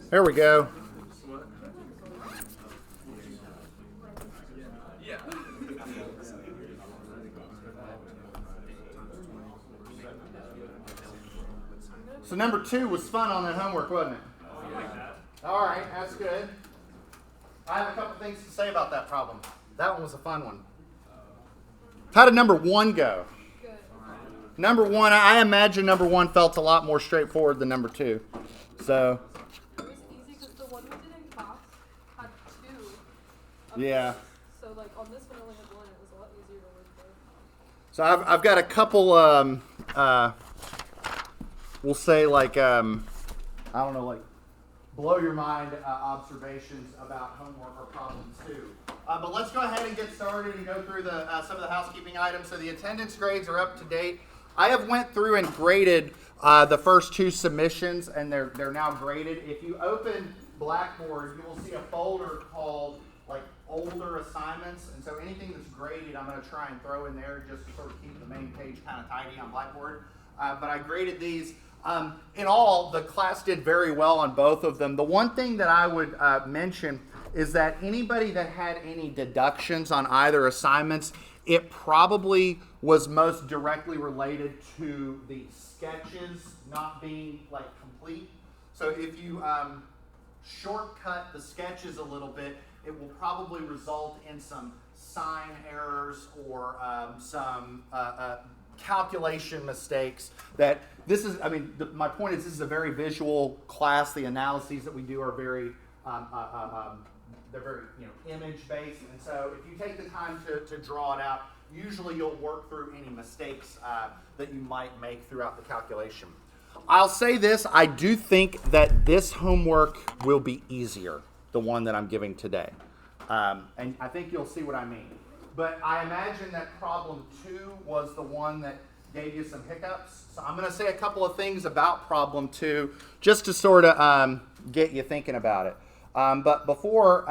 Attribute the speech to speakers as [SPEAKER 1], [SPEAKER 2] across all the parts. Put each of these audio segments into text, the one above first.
[SPEAKER 1] There we go. So number 2 was fun on that homework, wasn't it? All right, that's good. I have a couple things to say about that problem. That one was a fun one. How did number 1 go?
[SPEAKER 2] Good.
[SPEAKER 1] Number 1, I imagine number 1 felt a lot more straightforward than number 2. So.
[SPEAKER 2] It was easy because the one we did in class had 2.
[SPEAKER 1] Yeah.
[SPEAKER 2] So like on this one only had 1. It was a lot easier to work with.
[SPEAKER 1] So I've got a couple. We'll say like I don't know, like blow your mind observations about homework or problems too. But let's go ahead and get started and go through some of the housekeeping items. So the attendance grades are up to date. I have went through and graded the first 2 submissions, and they're now graded. If you open Blackboard, you will see a folder called like older assignments, and so anything that's graded, I'm going to try and throw in there just to sort of keep the main page kind of tidy on Blackboard. But I graded these. In all, the class did very well on both of them. The one thing that I would mention is that anybody that had any deductions on either assignments, it probably was most directly related to the sketches not being like complete. So if you shortcut the sketches a little bit, it will probably result in some sign errors or some calculation mistakes. That this is, I mean, my point is this is a very visual class. The analyses that we do are very, they're very, image based. And so if you take the time to draw it out, usually you'll work through any mistakes that you might make throughout the calculation. I'll say this, I do think that this homework will be easier, the one that I'm giving today. And I think you'll see what I mean. But I imagine that problem 2 was the one that gave you some hiccups. So I'm going to say a couple of things about problem 2 just to sort of get you thinking about it. But before,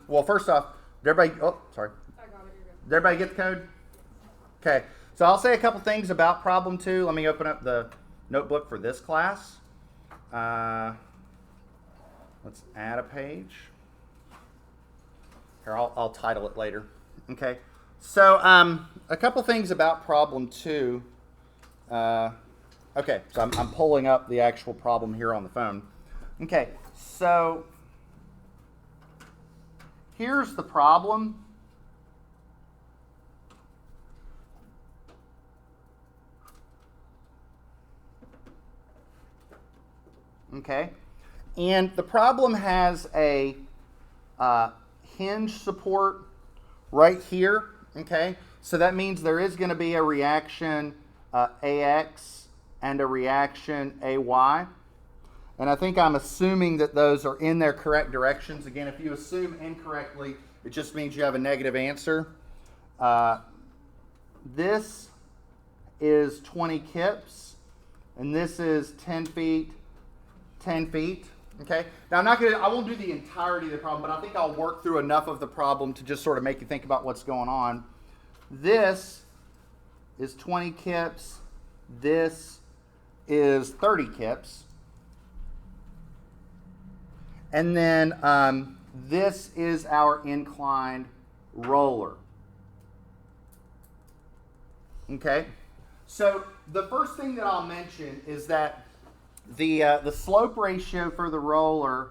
[SPEAKER 1] well, first off, did everybody, oh, sorry.
[SPEAKER 2] I got it, you're good.
[SPEAKER 1] Did everybody get the code? Okay, so I'll say a couple things about problem 2. Let me open up the notebook for this class. Let's add a page. Here, I'll title it later. Okay, so a couple things about problem 2. Okay, so I'm pulling up the actual problem here on the phone. Okay, so here's the problem. Okay, and the problem has a hinge support right here. Okay, so that means there is going to be a reaction AX and a reaction AY. And I think I'm assuming that those are in their correct directions. Again, if you assume incorrectly, it just means you have a negative answer. This is 20 kips, and this is 10 feet, 10 feet. Okay. Now I won't do the entirety of the problem, but I think I'll work through enough of the problem to just sort of make you think about what's going on. This is 20 kips. This is 30 kips. And then this is our inclined roller. Okay. So the first thing that I'll mention is that the slope ratio for the roller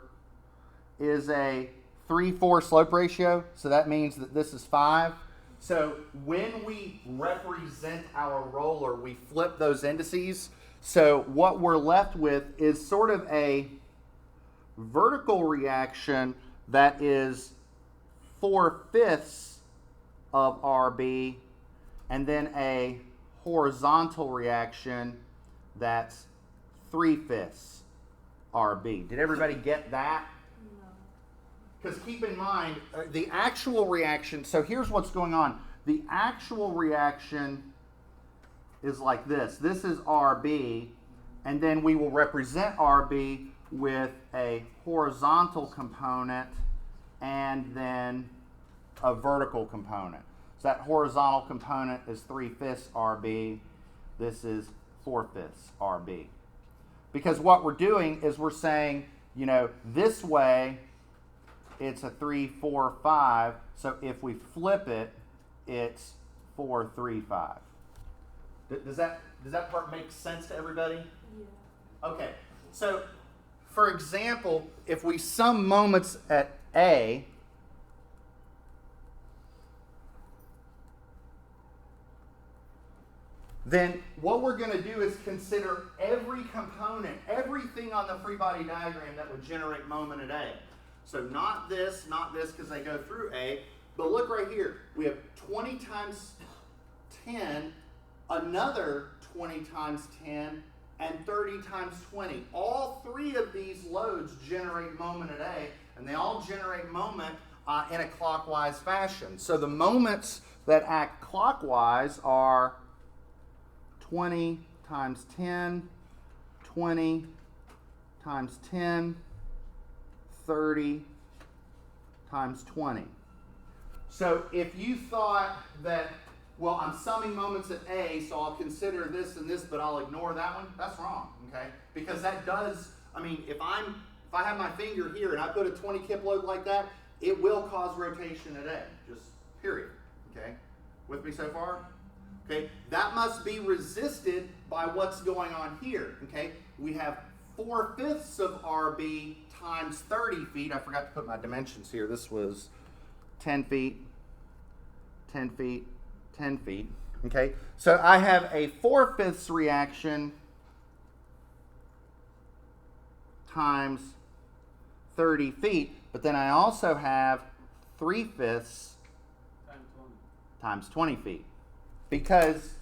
[SPEAKER 1] is a 3-4 slope ratio. So that means that this is 5. So when we represent our roller, we flip those indices. So what we're left with is sort of a vertical reaction that is 4/5 of RB, and then a horizontal reaction that's 3/5 RB. Did everybody get that?
[SPEAKER 2] No.
[SPEAKER 1] Because keep in mind, the actual reaction, so here's what's going on. The actual reaction is like this. This is RB, and then we will represent RB with a horizontal component and then a vertical component. So that horizontal component is 3/5 RB. This is 4/5 RB. Because what we're doing is we're saying, you know, this way it's a 3, 4, 5. So if we flip it, it's 4, 3, 5. Does that part make sense to everybody?
[SPEAKER 2] Yeah.
[SPEAKER 1] Okay. So, for example, if we sum moments at A, then what we're going to do is consider every component, everything on the free body diagram that would generate moment at A. So not this, because they go through A, but look right here. We have 20 times 10, another 20 times 10, and 30 times 20. All three of these loads generate moment at A, and they all generate moment in a clockwise fashion. So the moments that act clockwise are 20 times 10, 20 times 10, 30 times 20. So if you thought that, well, I'm summing moments at A, so I'll consider this and this, but I'll ignore that one, that's wrong, okay? Because that does, I mean, if I have my finger here and I put a 20 kip load like that, it will cause rotation at A, just period, okay? With me so far? Okay, that must be resisted by what's going on here, okay? We have 4/5 of RB times 30 feet. I forgot to put my dimensions here. This was 10 feet, 10 feet, 10 feet, okay? So I have a 4/5 reaction times 30 feet, but then I also have 3/5 times 20 feet. Because,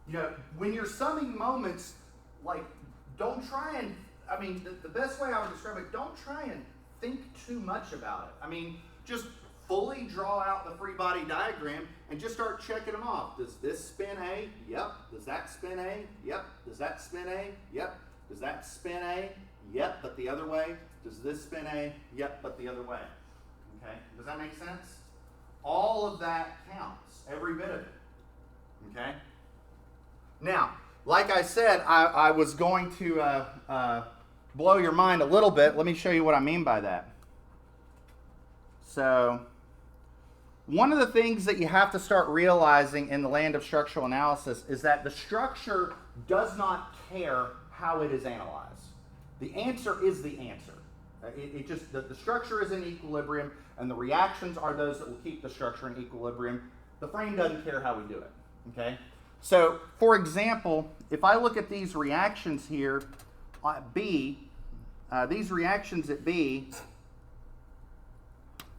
[SPEAKER 1] you know, when you're summing moments, like, don't try and, I mean, the best way I would describe it, don't try and think too much about it. I mean, just fully draw out the free body diagram and just start checking them off. Does this spin A? Yep. Does that spin A? Yep. Does that spin A? Yep. Does that spin A? Yep, but the other way. Does this spin A? Yep, but the other way. Okay? Does that make sense? All of that counts, every bit of it. Okay? Now, like I said, I was going to blow your mind a little bit. Let me show you what I mean by that. So, one of the things that you have to start realizing in the land of structural analysis is that the structure does not care how it is analyzed. The answer is the answer. The structure is in equilibrium, and the reactions are those that will keep the structure in equilibrium. The frame doesn't care how we do it. Okay? So, for example, if I look at these reactions here at B, these reactions at B,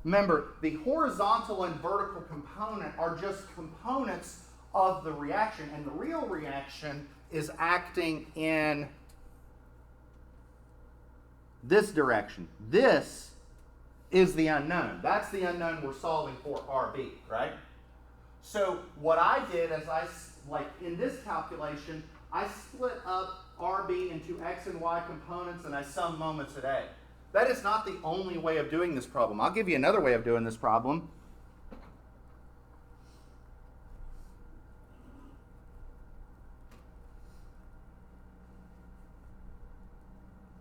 [SPEAKER 1] remember, the horizontal and vertical component are just components of the reaction, and the real reaction is acting in this direction. This is the unknown. That's the unknown we're solving for RB, right? So what I did is like in this calculation, I split up RB into X and Y components and I sum moments at A. That is not the only way of doing this problem. I'll give you another way of doing this problem.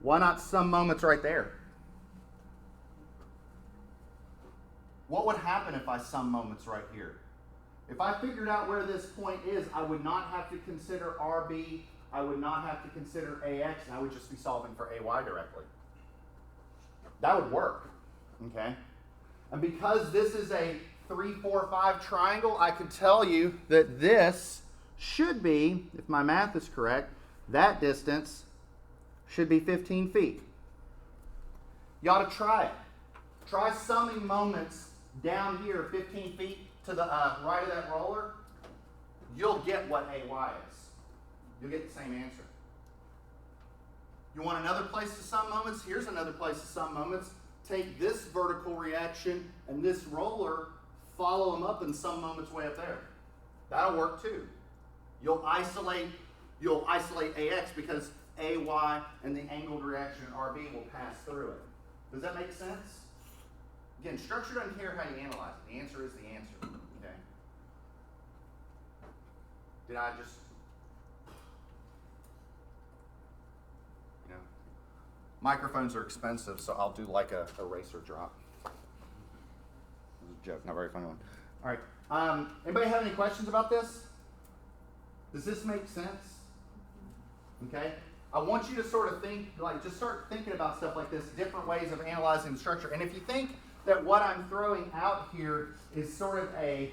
[SPEAKER 1] Why not sum moments right there? What would happen if I sum moments right here? If I figured out where this point is, I would not have to consider RB, I would not have to consider AX, and I would just be solving for AY directly. That would work, okay? And because this is a 3, 4, 5 triangle, I can tell you that this should be, if my math is correct, that distance should be 15 feet. You ought to try it. Try summing moments down here 15 feet to the right of that roller. You'll get what AY is. You'll get the same answer. You want another place to sum moments? Here's another place to sum moments. Take this vertical reaction and this roller, follow them up and sum moments way up there. That'll work too. You'll isolate AX because AY and the angled reaction in RB will pass through it. Does that make sense? Again, structure doesn't care how you analyze it. The answer is the answer. Okay. Did I just... Microphones are expensive, so I'll do like a eraser drop. It was a joke, not a very funny one. All right. Anybody have any questions about this? Does this make sense? Okay. I want you to sort of think, like, just start thinking about stuff like this, different ways of analyzing the structure. And if you think that what I'm throwing out here is sort of a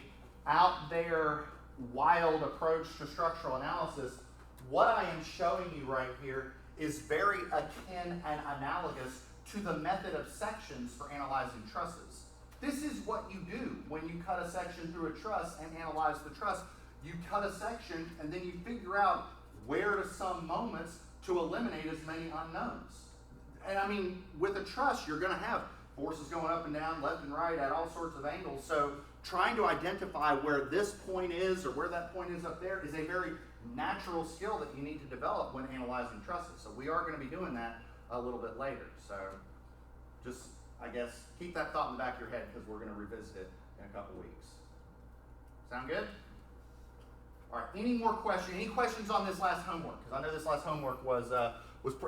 [SPEAKER 1] out there, wild approach to structural analysis, what I am showing you right here is very akin and analogous to the method of sections for analyzing trusses. This is what you do when you cut a section through a truss and analyze the truss. You cut a section and then you figure out where to some moments to eliminate as many unknowns. And I mean, with a truss, you're going to have forces going up and down, left and right at all sorts of angles. So trying to identify where this point is or where that point is up there is a very natural skill that you need to develop when analyzing trusses. So we are going to be doing that a little bit later. So just, I guess, keep that thought in the back of your head because we're going to revisit it in a couple weeks. Sound good? All right, any more questions? Any questions on this last homework? Because I know this last homework was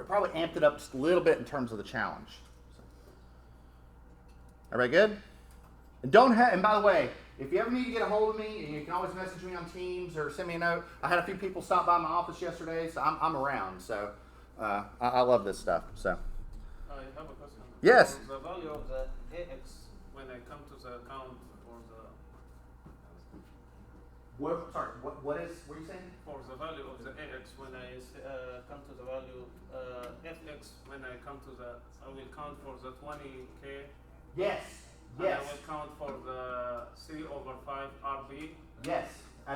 [SPEAKER 1] probably amped it up just a little bit in terms of the challenge. So. Everybody good? And by the way, if you ever need to get a hold of me, and you can always message me on Teams or send me a note. I had a few people stop by my office yesterday, so I'm around. So I love this stuff. So.
[SPEAKER 3] I have a question.
[SPEAKER 1] Yes.
[SPEAKER 3] For the value of the AX when I come to the account for the.
[SPEAKER 1] What are you saying?
[SPEAKER 3] For the value of the AX when I come to the value FX when I come to the, I will count for the 20K.
[SPEAKER 1] Yes.
[SPEAKER 3] And
[SPEAKER 1] Yes.
[SPEAKER 3] I will count for the 3/5 RB.
[SPEAKER 1] Yes.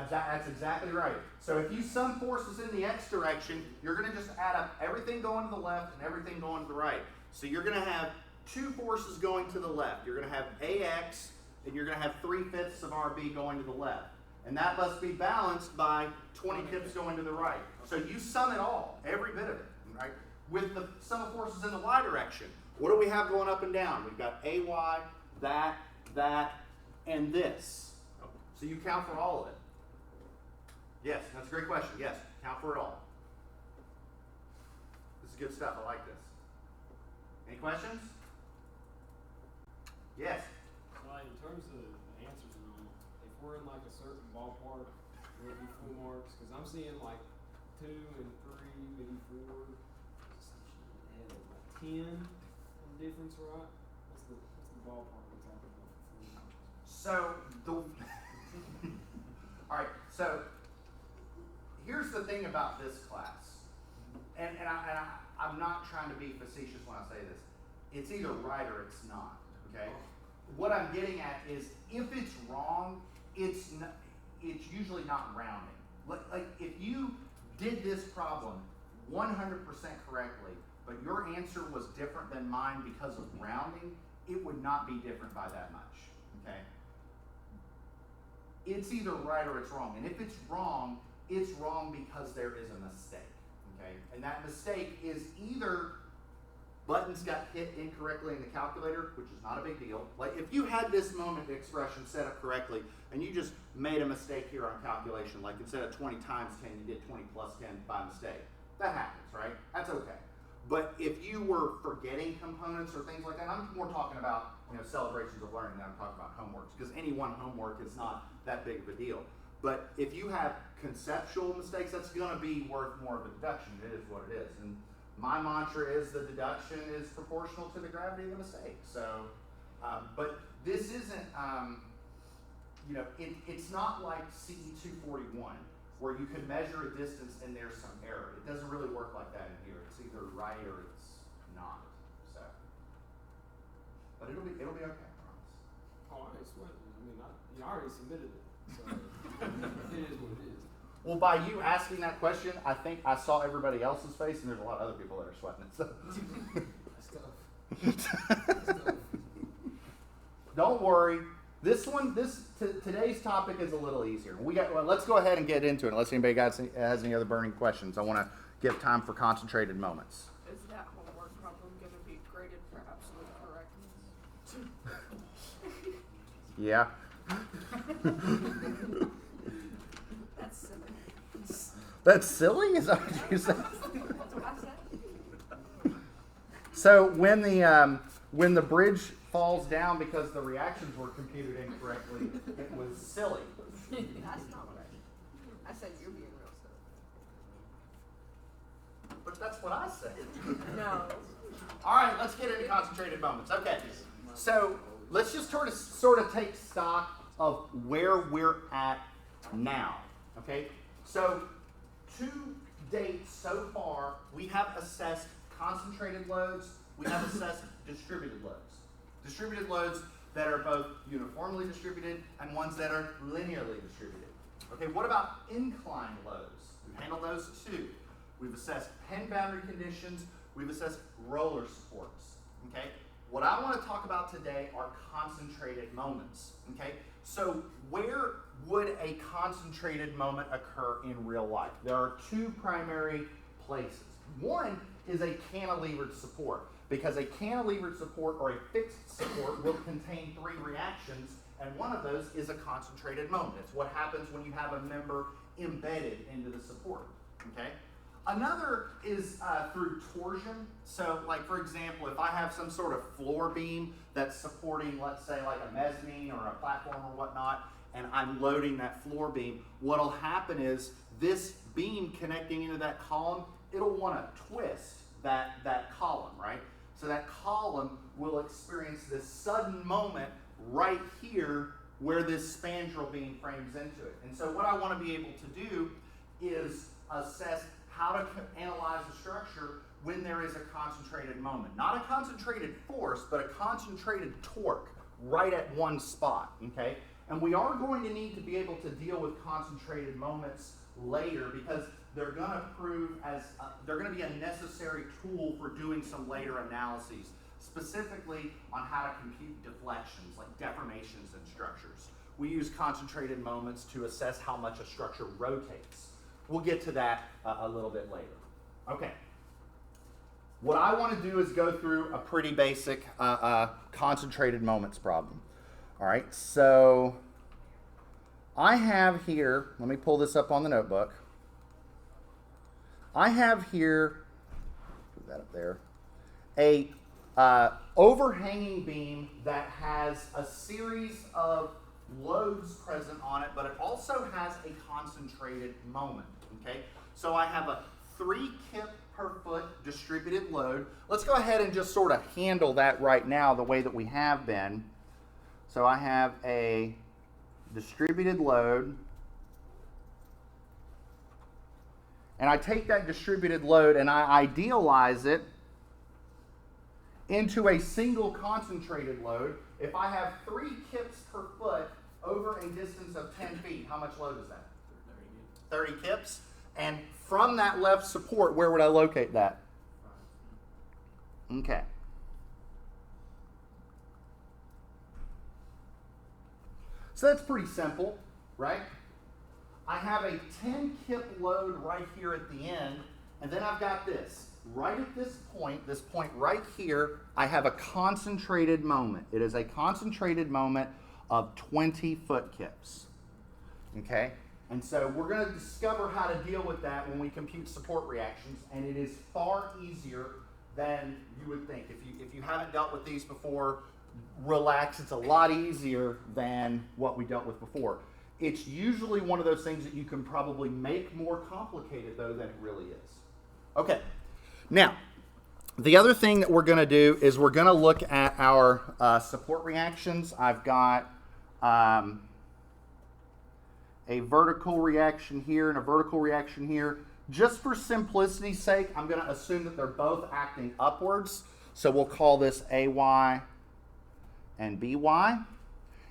[SPEAKER 1] That's exactly right. So if you sum forces in the x direction, you're going to just add up everything going to the left and everything going to the right. So you're going to have two forces going to the left. You're going to have AX and you're going to have 3/5 of RB going to the left. And that must be balanced by 20 pips going to the right. So you sum it all, every bit of it, right? With the sum of forces in the y direction, what do we have going up and down? We've got AY, that, and this. So you count for all of it. Yes, that's a great question. Yes, count for it all. This is good stuff. I like this. Any questions? Yes.
[SPEAKER 4] In terms of answers and all, if we're in like a certain ballpark, will it be full marks? Because I'm seeing like 2 and 3, maybe 4, and like 10 in difference, right? What's the ballpark we're talking about for full marks?
[SPEAKER 1] So all right. So here's the thing about this class, and I'm not trying to be facetious when I say this. It's either right or it's not. Okay. What I'm getting at is if it's wrong, it's usually not rounding. Like if you did this problem 100% correctly, but your answer was different than mine because of rounding, it would not be different by that much. Okay. It's either right or it's wrong. And if it's wrong because there is a mistake. Okay? And that mistake is either buttons got hit incorrectly in the calculator, which is not a big deal. Like if you had this moment expression set up correctly and you just made a mistake here on calculation, like instead of 20 times 10, you did 20 plus 10 by mistake. That happens, right? That's okay. But if you were forgetting components or things like that, I'm more talking about celebrations of learning than I'm talking about homeworks, because any one homework is not that big of a deal. But if you have conceptual mistakes, that's going to be worth more of a deduction. It is what it is. And my mantra is the deduction is proportional to the gravity of the mistake. So, but this isn't, it's not like CE 241 where you can measure a distance and there's some error. It doesn't really work like that in here. It's either right or it's not. So, but it'll be okay, I promise.
[SPEAKER 4] Oh, I ain't sweating. I mean, I already submitted it, so it is what it is.
[SPEAKER 1] Well, by you asking that question, I think I saw everybody else's face, and there's a lot of other people that are sweating it. So.
[SPEAKER 4] That's tough.
[SPEAKER 1] Don't worry. Today's topic is a little easier. Let's go ahead and get into it. Unless anybody has any other burning questions, I want to give time for concentrated moments.
[SPEAKER 2] Is that homework problem going to be graded for absolute correctness?
[SPEAKER 1] Yeah.
[SPEAKER 2] That's silly.
[SPEAKER 1] That's silly? Is that what you said?
[SPEAKER 2] That's what I said.
[SPEAKER 1] So when the bridge falls down because the reactions were computed incorrectly, it was silly.
[SPEAKER 5] That's not what I said you're being real silly.
[SPEAKER 1] But that's what I said.
[SPEAKER 5] No.
[SPEAKER 1] All right, let's get into concentrated moments. Okay, so let's just sort of take stock of where we're at now. Okay, so to date so far, we have assessed concentrated loads, we have assessed distributed loads. Distributed loads that are both uniformly distributed and ones that are linearly distributed. Okay, what about inclined loads? We've handled those too. We've assessed pen boundary conditions, we've assessed roller supports. Okay, what I want to talk about today are concentrated moments. Okay, so where would a concentrated moment occur in real life? There are two primary places. One is a cantilevered support, because a cantilevered support or a fixed support will contain three reactions, and one of those is a concentrated moment. It's what happens when you have a member embedded into the support. Okay. Another is through torsion. So, like for example, if I have some sort of floor beam that's supporting, let's say, like a mezzanine or a platform or whatnot, and I'm loading that floor beam, what'll happen is this beam connecting into that column, it'll want to twist that column, right? So that column will experience this sudden moment right here where this spandrel beam frames into it. And so what I want to be able to do is assess how to analyze the structure when there is a concentrated moment. Not a concentrated force, but a concentrated torque right at one spot, okay? And we are going to need to be able to deal with concentrated moments later, because they're going to prove as, they're going to be a necessary tool for doing some later analyses, specifically on how to compute deflections, like deformations in structures. We use concentrated moments to assess how much a structure rotates. We'll get to that a little bit later. Okay. What I want to do is go through a pretty basic concentrated moments problem. All right, so I have here, let me pull this up on the notebook. I have here, put that up there, a overhanging beam that has a series of loads present on it, but it also has a concentrated moment, okay? So I have a 3 kip per foot distributed load. Let's go ahead and just sort of handle that right now the way that we have been. So I have a distributed load, and I take that distributed load and I idealize it into a single concentrated load. If I have 3 kips per foot over a distance of 10 feet, how much load is that? 30 kips. And from that left support, where would I locate that? Okay. So that's pretty simple, right? I have a 10 kip load right here at the end, and then I've got this. Right at this point right here, I have a concentrated moment. It is a concentrated moment of 20 foot kips, okay? And so we're going to discover how to deal with that when we compute support reactions, and it is far easier than you would think. If you haven't dealt with these before, relax. It's a lot easier than what we dealt with before. It's usually one of those things that you can probably make more complicated, though, than it really is. Okay. Now, the other thing that we're going to do is we're going to look at our support reactions. I've got a vertical reaction here and a vertical reaction here. Just for simplicity's sake, I'm going to assume that they're both acting upwards. So we'll call this AY and BY.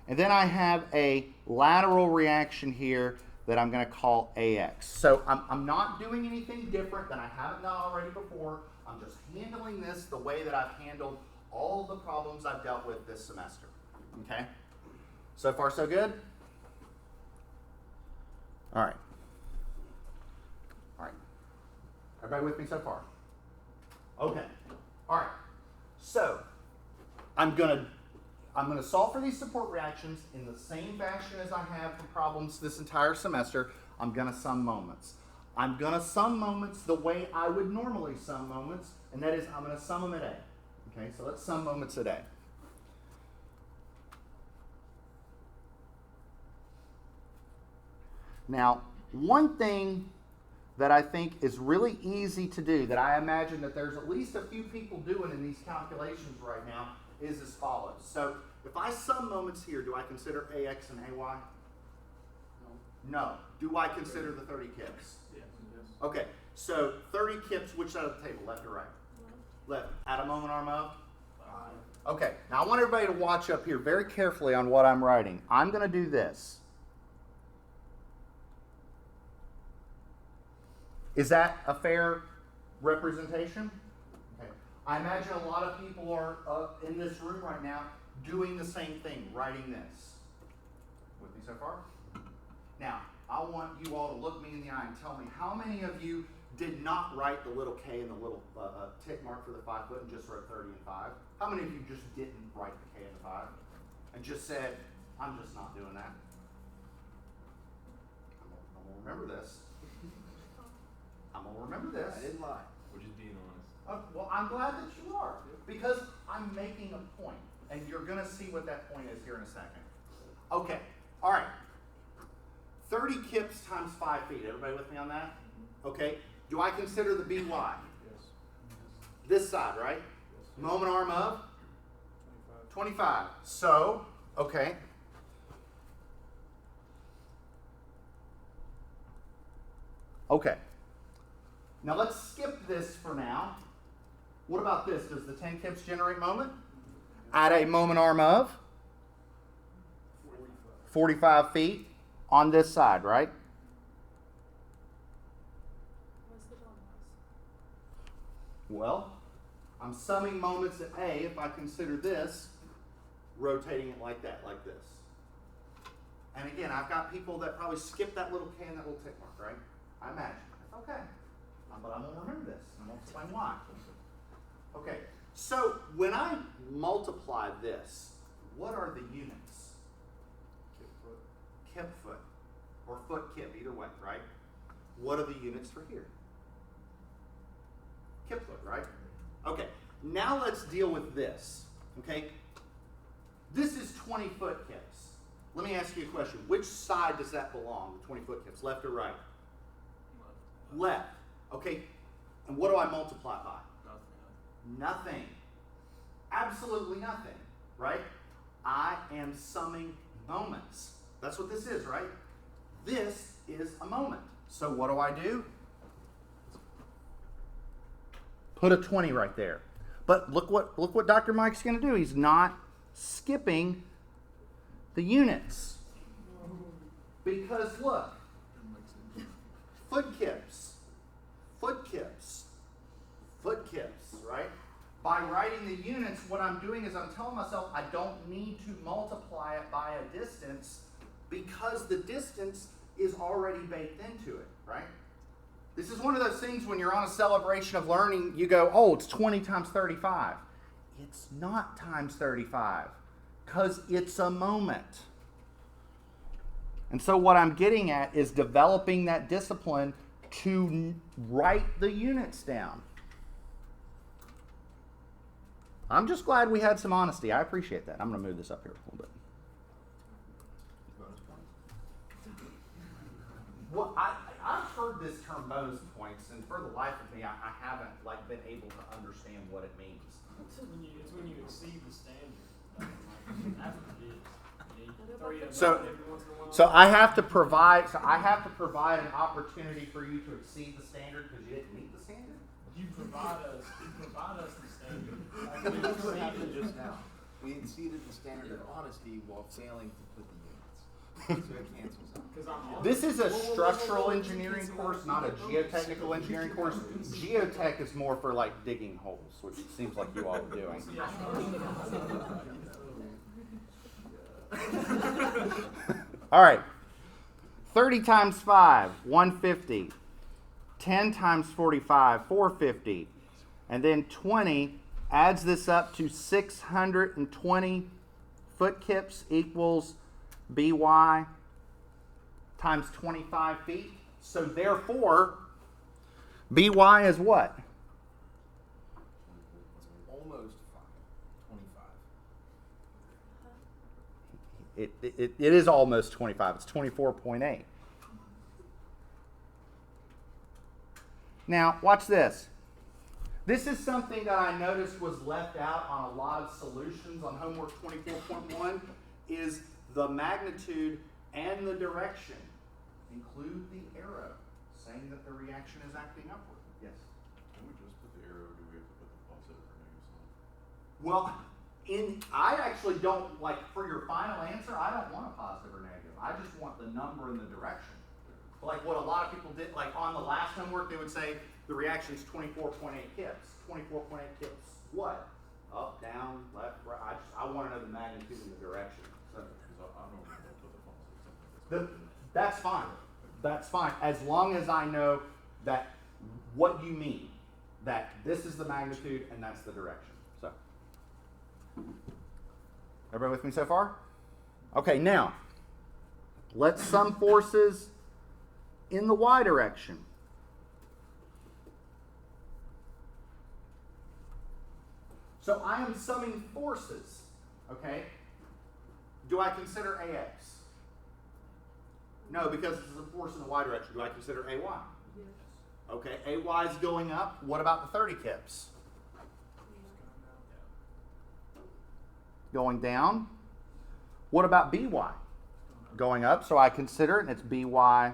[SPEAKER 1] And then I have a lateral reaction here that I'm going to call AX. So I'm not doing anything different than I haven't done already before. I'm just handling this the way that I've handled all of the problems I've dealt with this semester. Okay? So far, so good? All right. All right. Everybody with me so far? Okay. All right. So I'm gonna solve for these support reactions in the same fashion as I have for problems this entire semester. I'm gonna sum moments. I'm gonna sum moments the way I would normally sum moments, and that is I'm gonna sum them at A. Okay, so that's some moments a day. Now, one thing that I think is really easy to do, that I imagine that there's at least a few people doing in these calculations right now, is as follows. So if I sum moments here, do I consider AX and AY? No. Do I consider the 30 kips?
[SPEAKER 3] Yes.
[SPEAKER 1] Okay, so 30 kips, which side of the table, left or right? Left. Add a moment arm up. Okay, now I want everybody to watch up here very carefully on what I'm writing. I'm going to do this. Is that a fair representation? Okay. I imagine a lot of people are in this room right now doing the same thing, writing this. With me so far? Now, I want you all to look me in the eye and tell me how many of you did not write the little K and the little tick mark for the 5 foot and just wrote 30 and 5? How many of you just didn't write the K and the 5 and just said, I'm just not doing that? I'm going to remember this. I'm going to remember this.
[SPEAKER 4] I didn't lie. We're just being honest.
[SPEAKER 1] Well, I'm glad that you are, because I'm making a point, and you're going to see what that point is here in a second. Okay, all right. 30 kips times 5 feet. Everybody with me on that? Okay. Do I consider the BY?
[SPEAKER 4] Yes.
[SPEAKER 1] This side, right?
[SPEAKER 4] Yes.
[SPEAKER 1] Moment arm of?
[SPEAKER 4] 25.
[SPEAKER 1] 25. So, okay. Okay. Now let's skip this for now. What about this? Does the 10 kips generate moment? Add a moment arm of? 45 feet on this side, right?
[SPEAKER 2] What's the dumbbells?
[SPEAKER 1] Well, I'm summing moments at A if I consider this, rotating it like that, like this. And again, I've got people that probably skip that little K and that little tick mark, right? I imagine. That's okay. But I'm going to remember this. I'm going to explain why. Okay, so when I multiply this, what are the units? Kip foot. Or foot kip, either way, right? What are the units for here? Kip foot, right? Okay, now let's deal with this, okay? This is 20 foot kips. Let me ask you a question. Which side does that belong, the 20 foot kips, left or right? Left. Okay, and what do I multiply by? Nothing. Absolutely nothing, right? I am summing moments. That's what this is, right? This is a moment. So what do? Put a 20 right there. But look what Dr. Mike's going to do. He's not skipping the units. Because look, foot kips, right? By writing the units, what I'm doing is I'm telling myself I don't need to multiply it by a distance because the distance is already baked into it, right? This is one of those things when you're on a celebration of learning, you go, oh, it's 20 times 35. It's not times 35 because it's a moment. And so what I'm getting at is developing that discipline to write the units down. I'm just glad we had some honesty. I appreciate that. I'm going to move this up here a little bit. Well, I've heard this term bonus points, and for the life of me, I haven't been able to understand what it means.
[SPEAKER 4] It's when you exceed the standard. That's what it is. You throw you a
[SPEAKER 1] So-
[SPEAKER 4] bone every once in a while.
[SPEAKER 1] So I have to provide an opportunity for you to exceed the standard because you didn't meet the standard.
[SPEAKER 4] You provide us the standard.
[SPEAKER 6] We exceeded just now. We exceeded the standard of honesty while failing to put the units. So it cancels out.
[SPEAKER 4] 'Cause I'm honest.
[SPEAKER 1] This is a
[SPEAKER 4] Whoa,
[SPEAKER 1] structural
[SPEAKER 4] you
[SPEAKER 1] engineering
[SPEAKER 4] can't say
[SPEAKER 1] course,
[SPEAKER 4] that.
[SPEAKER 1] not a geotechnical engineering course. Geotech is more for digging holes, which it seems like you all are doing. All right. 30 times 5, 150. 10 times 45, 450. And then 20 adds this up to 620 foot kips equals BY times 25 feet. So therefore, BY is what?
[SPEAKER 6] Almost 5.
[SPEAKER 1] it is almost 25. It's 24.8. Now, watch this. This is something that I noticed was left out on a lot of solutions on homework 24.1 is the magnitude and the direction. Include the arrow, saying that the reaction is acting upward. Yes?
[SPEAKER 7] Can we just put the arrow, or do we have to put the positive or negative sign?
[SPEAKER 1] Well, I actually don't, like, for your final answer, I don't want a positive or negative. I just want the number and the direction. Like what a lot of people did, like on the last homework, they would say the reaction's 24.8 kips. 24.8 kips. What? Up, down, left, right. I want to know the magnitude and the direction. So,
[SPEAKER 7] Because I don't know if we'll put the positive something.
[SPEAKER 1] that's fine. That's fine. As long as I know that what you mean. That this is the magnitude and that's the direction. So, everybody with me so far? Okay, now, let's sum forces in the y direction. So I am summing forces, okay? Do I consider AX? No, because this is a force in the y direction. Do I consider AY?
[SPEAKER 2] Yes.
[SPEAKER 1] Okay, AY is going up. What about the 30 kips? Going down. What about BY? Going up, so I consider it, and it's BY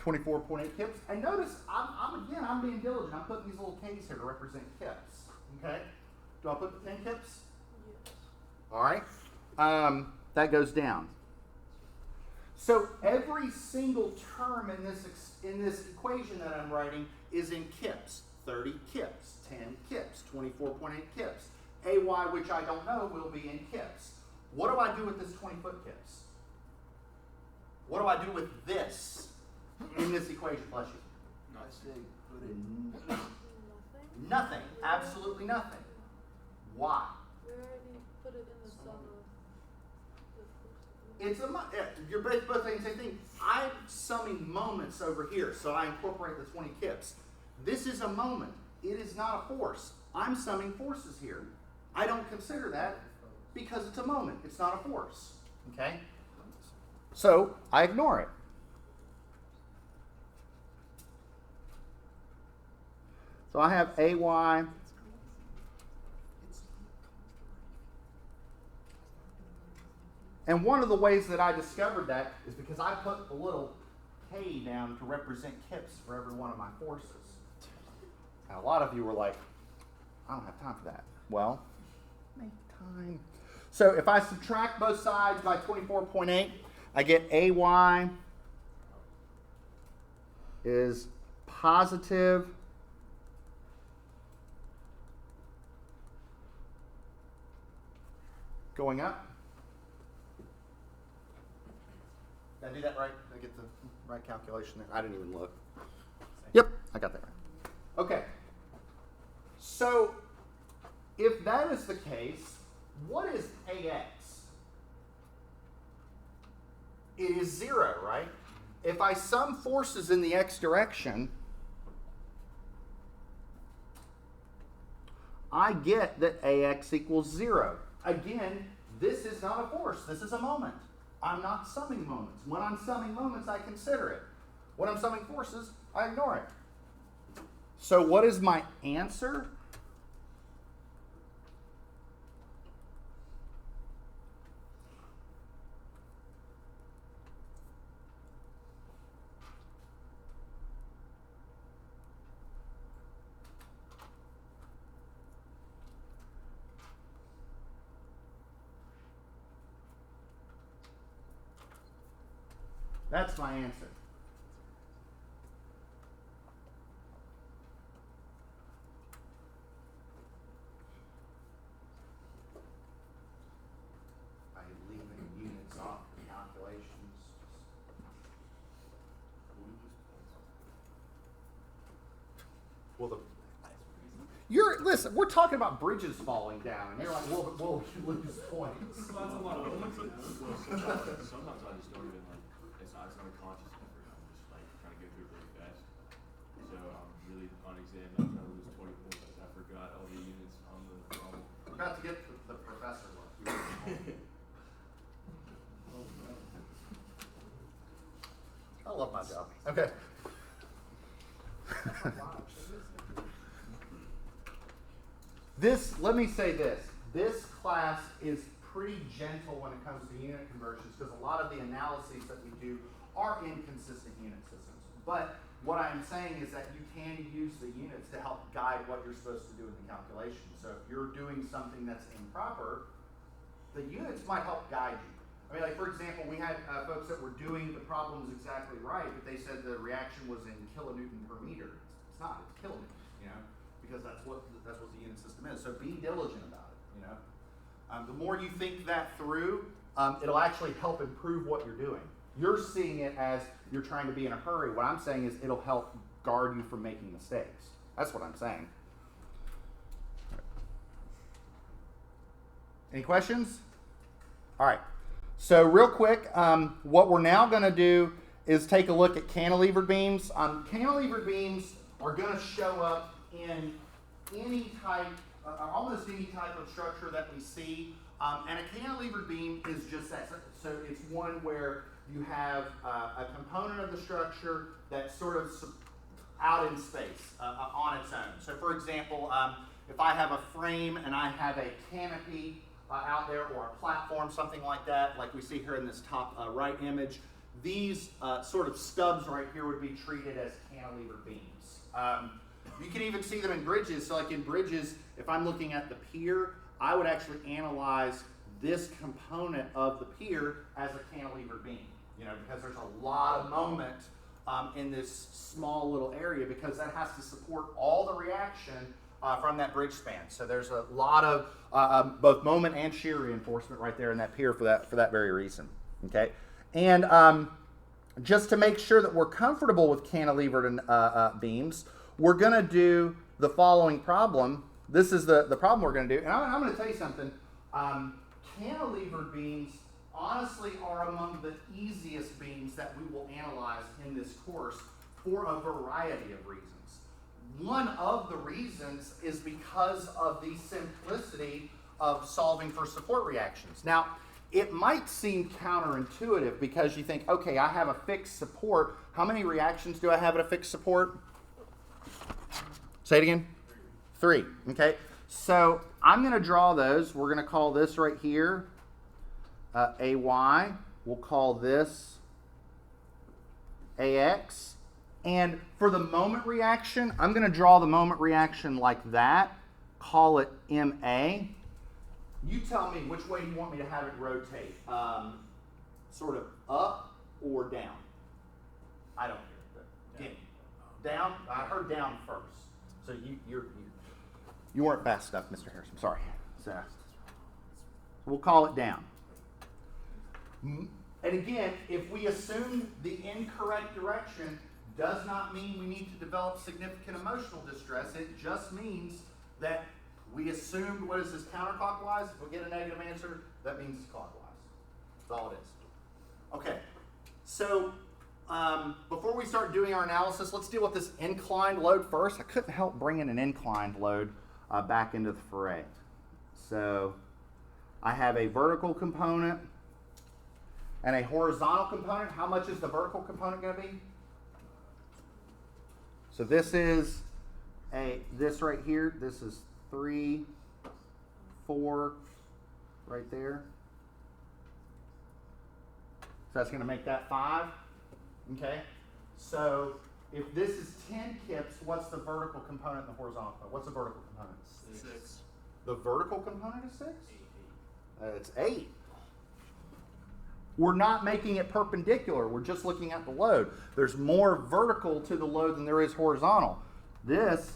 [SPEAKER 1] 24.8 kips. And notice, I'm being diligent. I'm putting these little K's here to represent kips. Okay? Do I put the 10 kips?
[SPEAKER 2] Yes.
[SPEAKER 1] All right. That goes down. So every single term in this equation that I'm writing is in kips. 30 kips, 10 kips, 24.8 kips. AY, which I don't know, will be in kips. What do I do with this 20-foot kips? What do I do with this in this equation? Bless you.
[SPEAKER 6] I say put it
[SPEAKER 2] Nothing?
[SPEAKER 1] Nothing. Absolutely nothing. Why?
[SPEAKER 2] We already put it in the sum of the
[SPEAKER 1] You're both saying the same thing. I'm summing moments over here, so I incorporate the 20 kips. This is a moment. It is not a force. I'm summing forces here. I don't consider that because it's a moment. It's not a force. Okay? So I ignore it. So I have AY. And one of the ways that I discovered that is because I put a little K down to represent kips for every one of my forces. And a lot of you were like, I don't have time for that. Well, make time. So if I subtract both sides by 24.8, I get AY is positive going up. Did I do that right? Did I get the right calculation there? I didn't even look. Yep, I got that right. Okay. So, if that is the case, what is AX? It is 0, right? If I sum forces in the x direction, I get that AX equals 0. Again, this is not a force. This is a moment. I'm not summing moments. When I'm summing moments, I consider it. When I'm summing forces, I ignore it. So what is my answer? That's my answer. I leave the units off the calculations. Well, listen. We're talking about bridges falling down, and you're like, "We'll lose points."
[SPEAKER 4] That's a lot of points, you know?
[SPEAKER 8] Sometimes I just don't even it's not a conscious effort. I'm just like trying to get through it really fast. So I'm really on exam, I'm trying to lose 20 points. I forgot all the units on the problem.
[SPEAKER 1] We're about to get to I love my job. Okay. Let me say this class is pretty gentle when it comes to unit conversions because a lot of the analyses that we do are inconsistent unit systems. But what I'm saying is that you can use the units to help guide what you're supposed to do in the calculation. So if you're doing something that's improper, the units might help guide you. I mean, like for example, we had folks that were doing the problems exactly right, but they said the reaction was in kilonewton per meter. It's not. It's kilonewton, you know, because that's what the unit system is. So be diligent about it, you know. The more you think that through, it'll actually help improve what you're doing. You're seeing it as you're trying to be in a hurry. What I'm saying is it'll help guard you from making mistakes. That's what I'm saying. Any questions? All right. So real quick, what we're now going to do is take a look at cantilevered beams. Cantilevered beams are going to show up in any type, almost any type of structure that we see. And a cantilevered beam is just that. So it's one where you have a component of the structure that's sort of out in space on its own. So for example, if I have a frame and I have a canopy out there or a platform, something like that, like we see here in this top right image, these sort of stubs right here would be treated as cantilever beams. You can even see them in bridges. So like in bridges, if I'm looking at the pier, I would actually analyze this component of the pier as a cantilever beam, you know, because there's a lot of moment in this small little area because that has to support all the reaction from that bridge span. So there's a lot of both moment and shear reinforcement right there in that pier for that very reason. Okay, and just to make sure that we're comfortable with cantilevered beams, we're going to do the following problem. This is the problem we're going to do, and I'm going to tell you something. Cantilevered beams honestly are among the easiest beams that we will analyze in this course for a variety of reasons. One of the reasons is because of the simplicity of solving for support reactions. Now, it might seem counterintuitive because you think, okay, I have a fixed support. How many reactions do I have at a fixed support? Say it again. 3. Okay. So I'm going to draw those. We're going to call this right here AY. We'll call this AX. And for the moment reaction, I'm going to draw the moment reaction like that. Call it MA. You tell me which way you want me to have it rotate. Sort of up or down. I don't care. But down. I heard down first. So you weren't fast enough, Mr. Harrison. Sorry. So we'll call it down. And again, if we assume the incorrect direction, does not mean we need to develop significant emotional distress. It just means that we assumed what is this counterclockwise. If we get a negative answer, that means it's clockwise. That's all it is. Okay. So before we start doing our analysis, let's deal with this inclined load first. I couldn't help bringing an inclined load back into the fray. So I have a vertical component and a horizontal component. How much is the vertical component going to be? So this is this right here. This is 3, 4, right there. So that's going to make that 5. Okay. So if this is 10 kips, what's the vertical component and the horizontal component? What's the vertical component?
[SPEAKER 3] 6.
[SPEAKER 1] The vertical component is 6? It's 8. We're not making it perpendicular. We're just looking at the load. There's more vertical to the load than there is horizontal. This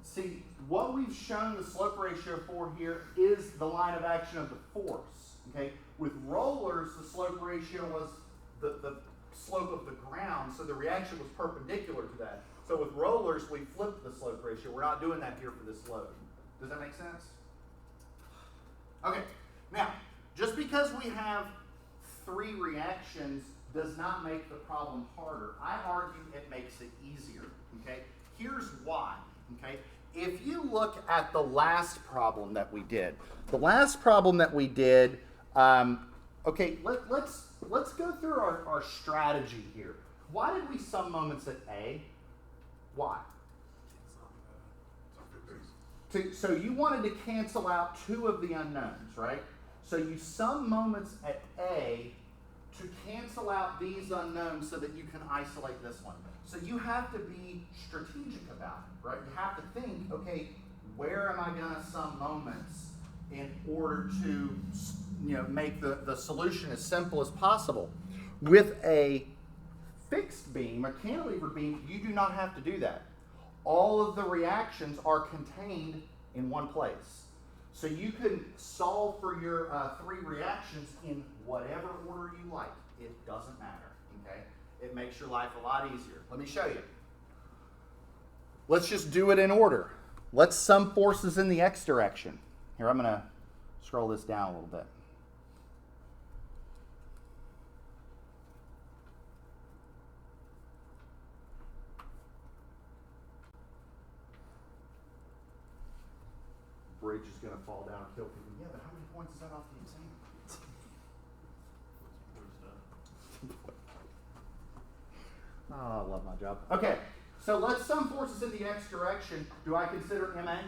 [SPEAKER 1] see, what we've shown the slope ratio for here is the line of action of the force. Okay, with rollers, the slope ratio was the slope of the ground, so the reaction was perpendicular to that. So with rollers, we flipped the slope ratio. We're not doing that here for this load. Does that make sense? Okay, now, just because we have 3 reactions does not make the problem harder. I argue it makes it easier, okay? Here's why, okay? If you look at the last problem that we did, okay, let's go through our strategy here. Why did we sum moments at A? Why? So you wanted to cancel out two of the unknowns, right? So you sum moments at A to cancel out these unknowns so that you can isolate this one. So you have to be strategic about it, right? You have to think, okay, where am I going to sum moments in order to, make the solution as simple as possible? With a fixed beam, a cantilever beam, you do not have to do that. All of the reactions are contained in one place. So you can solve for your three reactions in whatever order you like. It doesn't matter, okay? It makes your life a lot easier. Let me show you. Let's just do it in order. Let's sum forces in the x direction. Here, I'm going to scroll this down a little bit. Bridge is going to fall down and kill people. Yeah, but how many points is that off the exam? Oh, I love my job. Okay, so let's sum forces in the x direction. Do I consider MA?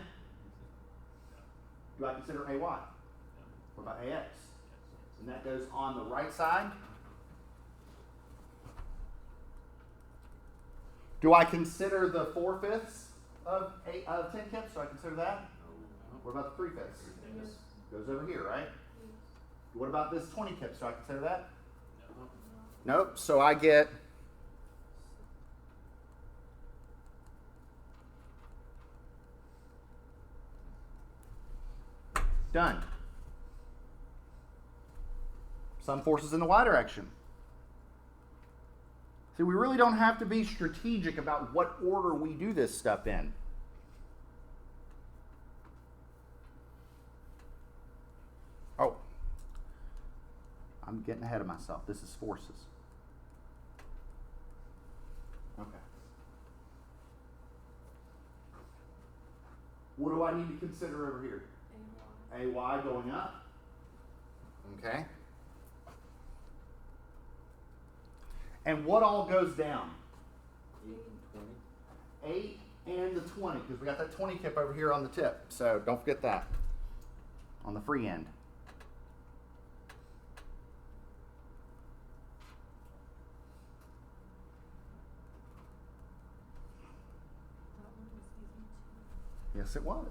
[SPEAKER 1] Do I consider AY? What about AX? And that goes on the right side. Do I consider the 4/5 of 10 kips? Do I consider that? What about the 3/5?
[SPEAKER 2] Yes.
[SPEAKER 1] Goes over here, right?
[SPEAKER 2] Yes.
[SPEAKER 1] What about this 20 kips? Do I consider that? Nope. So I get done. Some forces in the y direction. See, we really don't have to be strategic about what order we do this stuff in. Oh, I'm getting ahead of myself. This is forces. Okay. What do I need to consider over here? AY going up. Okay. And what all goes down? 8 and the 20, because we got that 20 kip over here on the tip. So don't forget that on the free end. Yes, it was.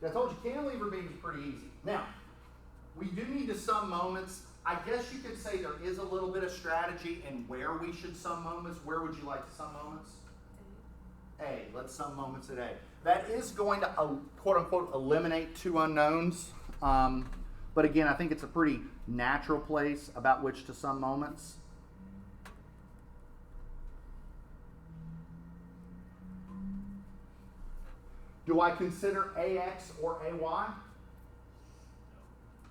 [SPEAKER 1] I told you cantilever beam is pretty easy. Now, we do need to sum moments. I guess you could say there is a little bit of strategy in where we should sum moments. Where would you like to sum moments? A. Let's sum moments at A. That is going to, quote unquote, eliminate two unknowns. But again, I think it's a pretty natural place about which to sum moments. Do I consider AX or AY?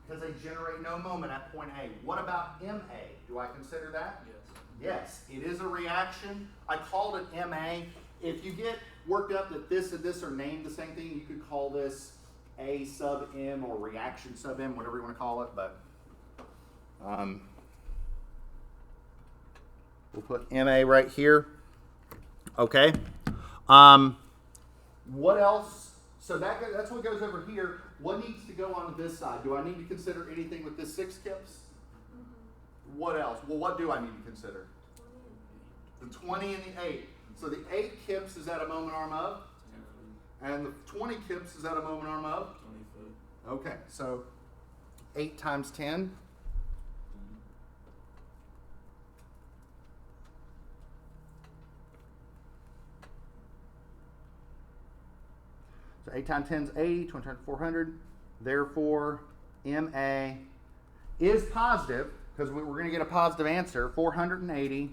[SPEAKER 1] Because they generate no moment at point A. What about MA? Do I consider that? Yes. Yes, it is a reaction. I called it MA. If you get worked up that this and this are named the same thing, you could call this A sub M or reaction sub M, whatever you want to call it. But we'll put MA right here. Okay. What else? So that's what goes over here. What needs to go on this side? Do I need to consider anything with this 6 kips? Mm-hmm. What else? Well, what do I need to consider? 20. The 20 and the 8. So the 8 kips is at a moment arm of? 10 and the 20 kips is at a moment arm of? 20 foot. Okay, so 8 times 10. So 8 times 10 is 80, 20 times 400. Therefore, MA is positive, because we're going to get a positive answer, 480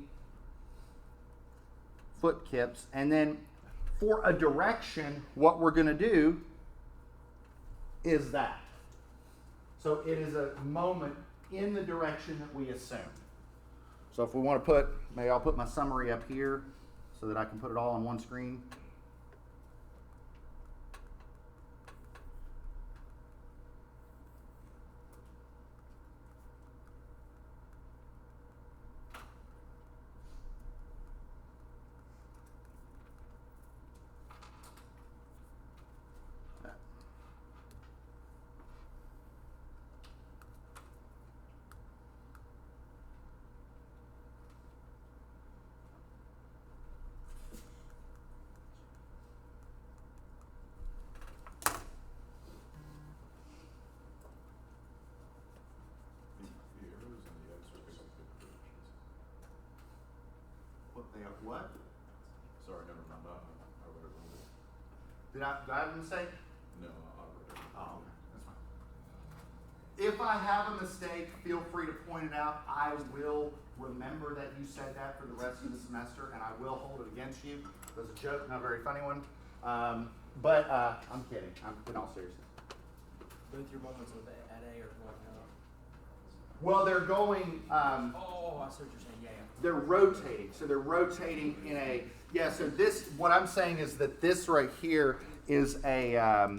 [SPEAKER 1] foot kips. And then for a direction, what we're going to do is that. So it is a moment in the direction that we assume. So if we want to put, maybe I'll put my summary up here so that I can put it all on one screen.
[SPEAKER 7] The arrows and the X are pick up good predictions.
[SPEAKER 1] What they are, what?
[SPEAKER 7] Sorry, never mind. I read it wrong.
[SPEAKER 1] Did I have a mistake?
[SPEAKER 7] No, I read it.
[SPEAKER 1] Oh, okay. That's fine. If I have a mistake, feel free to point it out. I will remember that you said that for the rest of the semester, and I will hold it against you. It was a joke, not a very funny one. But I'm kidding. I'm in all seriousness.
[SPEAKER 9] Both your moments at A are going up.
[SPEAKER 1] Well, they're going.
[SPEAKER 9] Oh, I see what you're saying. Yeah, yeah.
[SPEAKER 1] They're rotating. So they're rotating in a. Yeah. So this, what I'm saying is that this right here is a.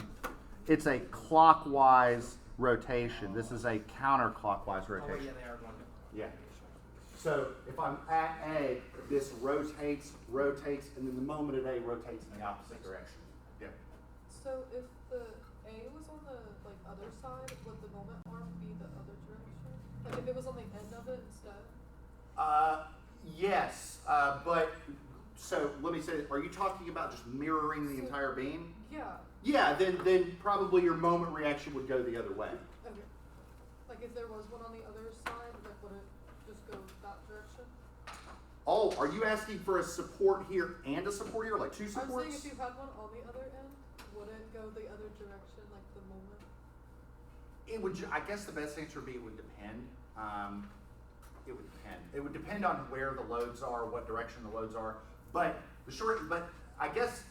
[SPEAKER 1] It's a clockwise rotation. This is a counterclockwise
[SPEAKER 9] Oh,
[SPEAKER 1] rotation.
[SPEAKER 9] yeah, they are going up.
[SPEAKER 1] Yeah. So if I'm at A, this rotates, and then the moment at A rotates in the opposite direction. Yeah.
[SPEAKER 2] So if the A was on the like other side, would the moment arm be the other direction? Like if it was on the end of it instead?
[SPEAKER 1] Yes, but so let me say, are you talking about just mirroring the entire beam?
[SPEAKER 2] Yeah.
[SPEAKER 1] Yeah, then probably your moment reaction would go the other way.
[SPEAKER 2] Okay. Like if there was one on the other side, like would it just go that direction?
[SPEAKER 1] Oh, are you asking for a support here and a support here, like two
[SPEAKER 2] I'm
[SPEAKER 1] supports?
[SPEAKER 2] saying if you had one on the other end, would it go the other direction, like the moment?
[SPEAKER 1] It would. I guess the best answer would be it would depend. It would depend. It would depend on where the loads are, what direction the loads are. But I guess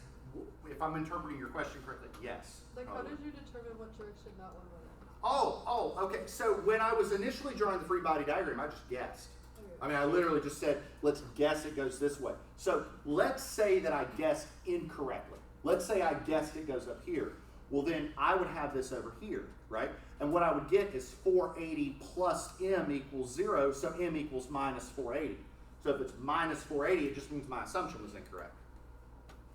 [SPEAKER 1] if I'm interpreting your question correctly, yes.
[SPEAKER 2] Like how did you determine what direction that one went in?
[SPEAKER 1] Okay. So when I was initially drawing the free body diagram, I just guessed.
[SPEAKER 2] Okay.
[SPEAKER 1] I mean, I literally just said, let's guess it goes this way. So let's say that I guessed incorrectly. Let's say I guessed it goes up here. Well, then I would have this over here, right? And what I would get is 480 plus m equals 0, so m equals minus 480. So if it's minus 480, it just means my assumption was incorrect.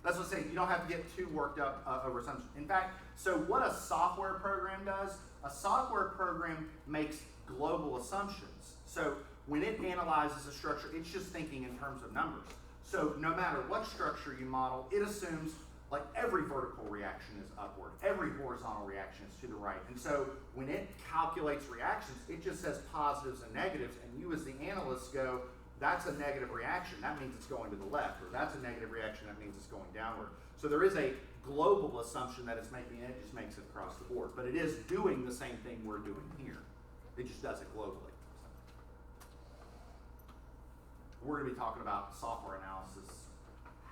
[SPEAKER 1] That's what I'm saying. You don't have to get too worked up over assumptions. In fact, so what a software program does, a software program makes global assumptions. So when it analyzes a structure, it's just thinking in terms of numbers. So no matter what structure you model, it assumes like every vertical reaction is upward, every horizontal reaction is to the right. And so when it calculates reactions, it just says positives and negatives, and you as the analyst go, that's a negative reaction, that means it's going to the left, or that's a negative reaction, that means it's going downward. So there is a global assumption that it's making, and it just makes it across the board. But it is doing the same thing we're doing here. It just does it globally. We're going to be talking about software analysis,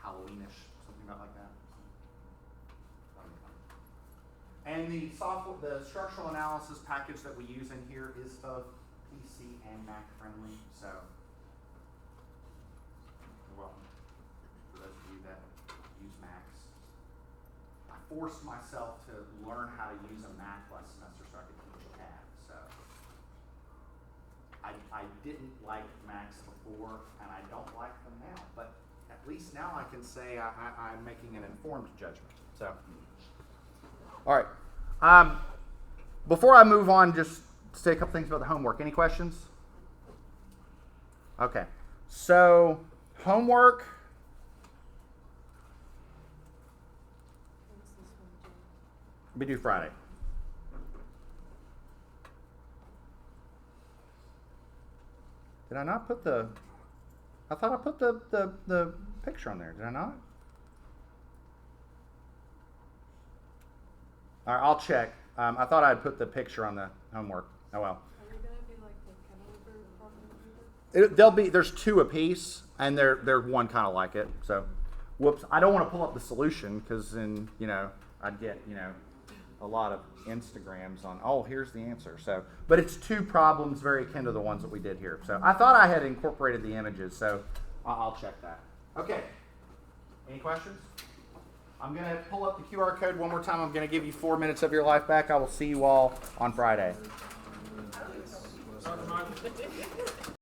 [SPEAKER 1] Halloweenish, something about like that. And the structural analysis package that we use in here is both PC and Mac friendly, so you're welcome. For those of you that use Macs, I forced myself to learn how to use a Mac last semester so I could teach CAD. So I didn't like Macs before, and I don't like them now. But at least now I can say I'm making an informed judgment. So. All right. Before I move on, just say a couple things about the homework. Any questions? Okay. So, homework.
[SPEAKER 2] What's this one do?
[SPEAKER 1] We do Friday. Did I not put the... I thought I put the picture on there. Did I not? All right, I'll check. I thought I'd put the picture on the homework. Oh well.
[SPEAKER 2] Are they gonna be like the Cantilever problem?
[SPEAKER 1] There's two apiece, and they're one kind of like it. So, whoops. I don't want to pull up the solution because then I'd get a lot of Instagrams on, oh, here's the answer. So, but it's 2 problems very akin to the ones that we did here. So I thought I had incorporated the images, so I'll check that. Okay. Any questions? I'm going to pull up the QR code one more time. I'm going to give you 4 minutes of your life back. I will see you all on Friday.
[SPEAKER 5] I don't even know what